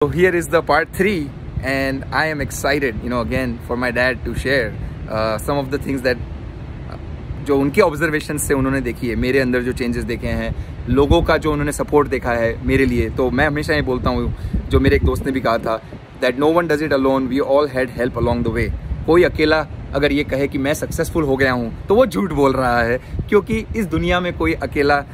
So here is the part 3 and I am excited, again for my dad to share some of the things that जो उनके observation से उन्होंने देखी है, मेरे अंदर जो चेंजेस देखे हैं, लोगों का जो उन्होंने सपोर्ट देखा है मेरे लिए। तो मैं हमेशा ये बोलता हूँ, जो मेरे एक दोस्त ने भी कहा था, that no one does it alone, we all had help along the way. कोई अकेला अगर ये कहे कि मैं सक्सेसफुल हो गया हूँ तो वो झूठ बोल रहा है, क्योंकि इस दुनिया में कोई अकेला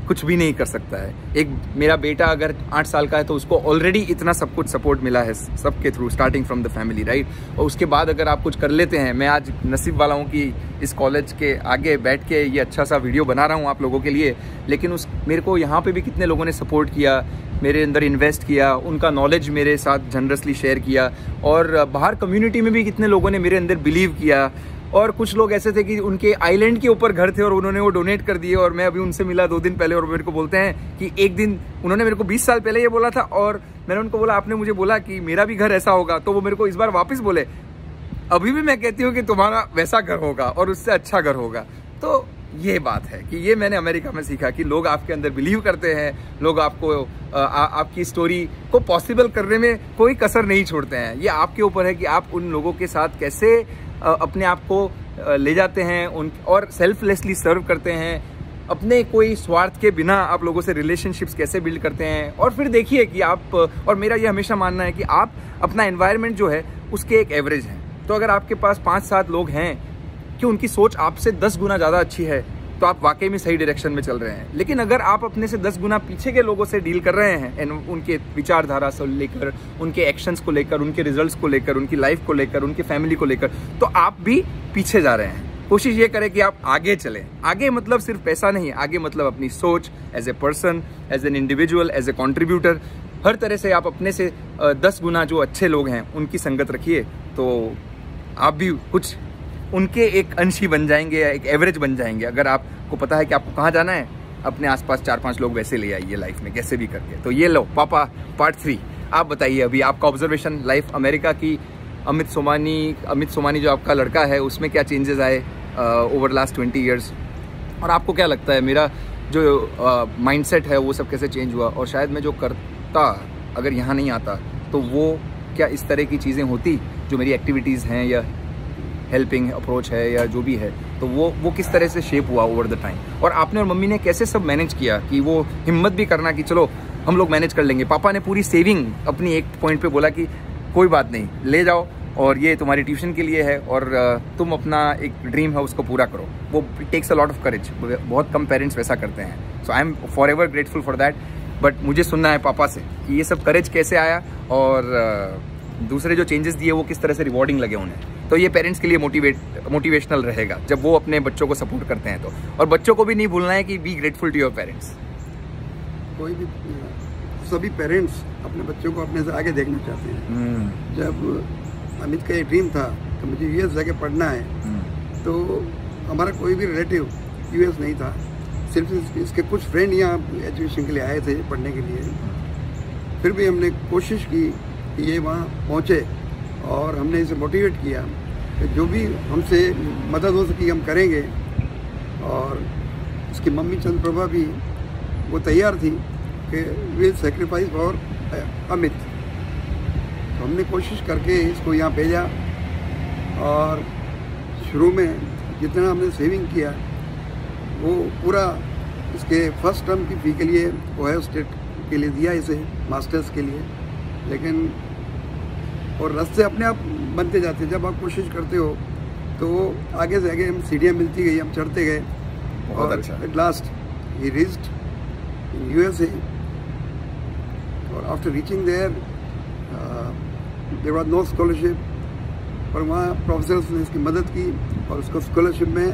कुछ भी नहीं कर सकता है। एक मेरा बेटा अगर 8 साल का है तो उसको ऑलरेडी इतना सब कुछ सपोर्ट मिला है सबके through, starting from the family, right. और उसके बाद अगर आप कुछ कर लेते हैं, मैं आज नसीब वाला हूँ कि इस कॉलेज के आगे बैठ के ये अच्छा सा वीडियो बना रहा हूँ आप लोगों के लिए। लेकिन मेरे को यहाँ पे भी कितने लोगों ने सपोर्ट किया, मेरे अंदर इन्वेस्ट किया, उनका नॉलेज मेरे साथ जनरसली शेयर किया, और बाहर कम्युनिटी में भी कितने लोगों ने मेरे अंदर बिलीव किया। और कुछ लोग ऐसे थे कि उनके आइलैंड के ऊपर घर थे और उन्होंने वो डोनेट कर दिए, और मैं अभी उनसे मिला 2 दिन पहले और मेरे को बोलते हैं कि एक दिन उन्होंने मेरे को 20 साल पहले ये बोला था और मैंने उनको बोला आपने मुझे बोला कि मेरा भी घर ऐसा होगा, तो वो मेरे को इस बार वापस बोले अभी भी मैं कहती हूँ कि तुम्हारा वैसा घर होगा और उससे अच्छा घर होगा। तो ये बात है कि ये मैंने अमेरिका में सीखा कि लोग आपके अंदर बिलीव करते हैं, लोग आपको आपकी स्टोरी को पॉसिबल करने में कोई कसर नहीं छोड़ते हैं। ये आपके ऊपर है कि आप उन लोगों के साथ कैसे अपने आप को ले जाते हैं और सेल्फलेसली सर्व करते हैं, अपने कोई स्वार्थ के बिना आप लोगों से रिलेशनशिप्स कैसे बिल्ड करते हैं। और फिर देखिए कि आप, और मेरा ये हमेशा मानना है कि आप अपना एनवायरनमेंट जो है उसके एक एवरेज हैं। तो अगर आपके पास 5-7 लोग हैं कि उनकी सोच आपसे 10 गुना ज़्यादा अच्छी है तो आप वाकई में सही डायरेक्शन में चल रहे हैं। लेकिन अगर आप अपने से 10 गुना पीछे के लोगों से डील कर रहे हैं, उनके विचारधारा से लेकर, उनके एक्शंस को लेकर, उनके रिजल्ट्स को लेकर, उनकी लाइफ को लेकर, उनकी फैमिली को लेकर, तो आप भी पीछे जा रहे हैं। कोशिश ये करें कि आप आगे चलें। आगे मतलब सिर्फ पैसा नहीं, आगे मतलब अपनी सोच, as a person, as an individual, as a contributor, हर तरह से आप अपने से 10 गुना जो अच्छे लोग हैं उनकी संगत रखिए, तो आप भी कुछ उनके एक अंश ही बन जाएंगे, एक एवरेज बन जाएंगे। अगर आपको पता है कि आपको कहाँ जाना है, अपने आसपास 4-5 लोग वैसे ले आइए लाइफ में कैसे भी करके। तो ये लो पापा पार्ट 3। आप बताइए अभी आपका ऑब्जर्वेशन लाइफ अमेरिका की, अमित सोमानी जो आपका लड़का है उसमें क्या चेंजेस आए ओवर लास्ट 20 ईयर्स, और आपको क्या लगता है मेरा जो माइंडसेट है वो सब कैसे चेंज हुआ, और शायद मैं जो करता अगर यहाँ नहीं आता तो वो क्या इस तरह की चीज़ें होती जो मेरी एक्टिविटीज़ हैं या हेल्पिंग अप्रोच है या जो भी है, तो वो किस तरह से शेप हुआ ओवर द टाइम। और आपने और मम्मी ने कैसे सब मैनेज किया कि वो हिम्मत भी करना कि चलो हम लोग मैनेज कर लेंगे। पापा ने पूरी सेविंग अपनी एक पॉइंट पे बोला कि कोई बात नहीं, ले जाओ और ये तुम्हारी ट्यूशन के लिए है और तुम अपना एक ड्रीम है उसको पूरा करो। वो takes a lot of courage, बहुत कम पेरेंट्स वैसा करते हैं। So I am forever grateful for that. But मुझे सुनना है पापा से कि ये सब करेज कैसे आया और दूसरे जो चेंजेस दिए वो किस तरह से रिवॉर्डिंग लगे उन्हें। तो ये पेरेंट्स के लिए मोटिवेशनल रहेगा जब वो अपने बच्चों को सपोर्ट करते हैं तो। और बच्चों को भी नहीं भूलना है कि be grateful to your parents. कोई भी, सभी पेरेंट्स अपने बच्चों को अपने से आगे देखना चाहते हैं। जब अमित का एक ड्रीम था कि मुझे यूएस जाके पढ़ना है, तो हमारा कोई भी रिलेटिव यूएस नहीं था, सिर्फ इसके कुछ फ्रेंड यहाँ एजुकेशन के लिए आए थे पढ़ने के लिए। फिर भी हमने कोशिश की कि ये वहाँ पहुँचे और हमने इसे मोटिवेट किया कि जो भी हमसे मदद हो सकी हम करेंगे। और इसकी मम्मी चंद्रप्रभा भी वो तैयार थी कि विल सेक्रीफाइस फॉर अमित। तो हमने कोशिश करके इसको यहाँ भेजा, और शुरू में जितना हमने सेविंग किया वो पूरा इसके फर्स्ट टर्म की फ़ी के लिए ओहायो स्टेट के लिए दिया, इसे मास्टर्स के लिए। लेकिन और रास्ते अपने आप बनते जाते हैं, जब आप कोशिश करते हो तो आगे से आगे हम सीढ़ियाँ मिलती गई, हम चढ़ते गए। बहुत अच्छा। एट लास्ट ही रीच्ड इन यूएसए, और after reaching there was no scholarship, पर वहाँ प्रोफेसर्स ने इसकी मदद की और उसको स्कॉलरशिप में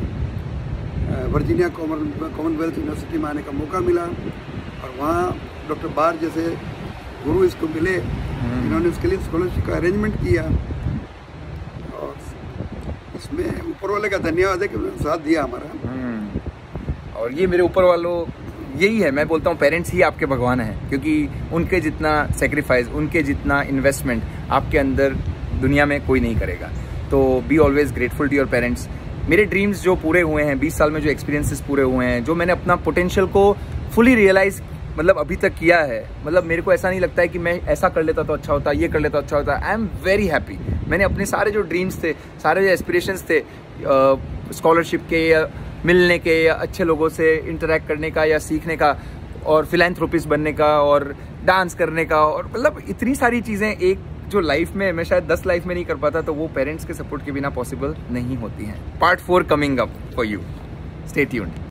वर्जीनिया कॉमनवेल्थ यूनिवर्सिटी में आने का मौका मिला। और वहाँ डॉक्टर बार जैसे गुरु इसको मिले, इन्होंने उसके लिए स्कॉलरशिप का अरेंजमेंट किया। और इसमें ऊपर वाले का धन्यवाद है कि उन्होंने साथ दिया हमारा। और ये मेरे ऊपर वालों, यही है, मैं बोलता हूँ पेरेंट्स ही आपके भगवान हैं, क्योंकि उनके जितना सेक्रीफाइस, उनके जितना इन्वेस्टमेंट आपके अंदर दुनिया में कोई नहीं करेगा। तो be always grateful to your parents. मेरे ड्रीम्स जो पूरे हुए हैं 20 साल में, जो एक्सपीरियंसेस पूरे हुए हैं, जो मैंने अपना पोटेंशियल को फुली रियलाइज मतलब अभी तक किया है, मतलब मेरे को ऐसा नहीं लगता है कि मैं ऐसा कर लेता तो अच्छा होता, ये कर लेता तो अच्छा होता। I am very happy. मैंने अपने सारे जो ड्रीम्स थे, सारे जो एस्पिरेशंस थे, स्कॉलरशिप के या मिलने के या अच्छे लोगों से इंटरेक्ट करने का या सीखने का और फिलैंथ्रोपिस्ट बनने का और डांस करने का, और मतलब इतनी सारी चीज़ें एक जो लाइफ में मैं शायद 10 लाइफ में नहीं कर पाता, तो वो पेरेंट्स के सपोर्ट के बिना पॉसिबल नहीं होती हैं। Part 4 coming up for you, stay tuned.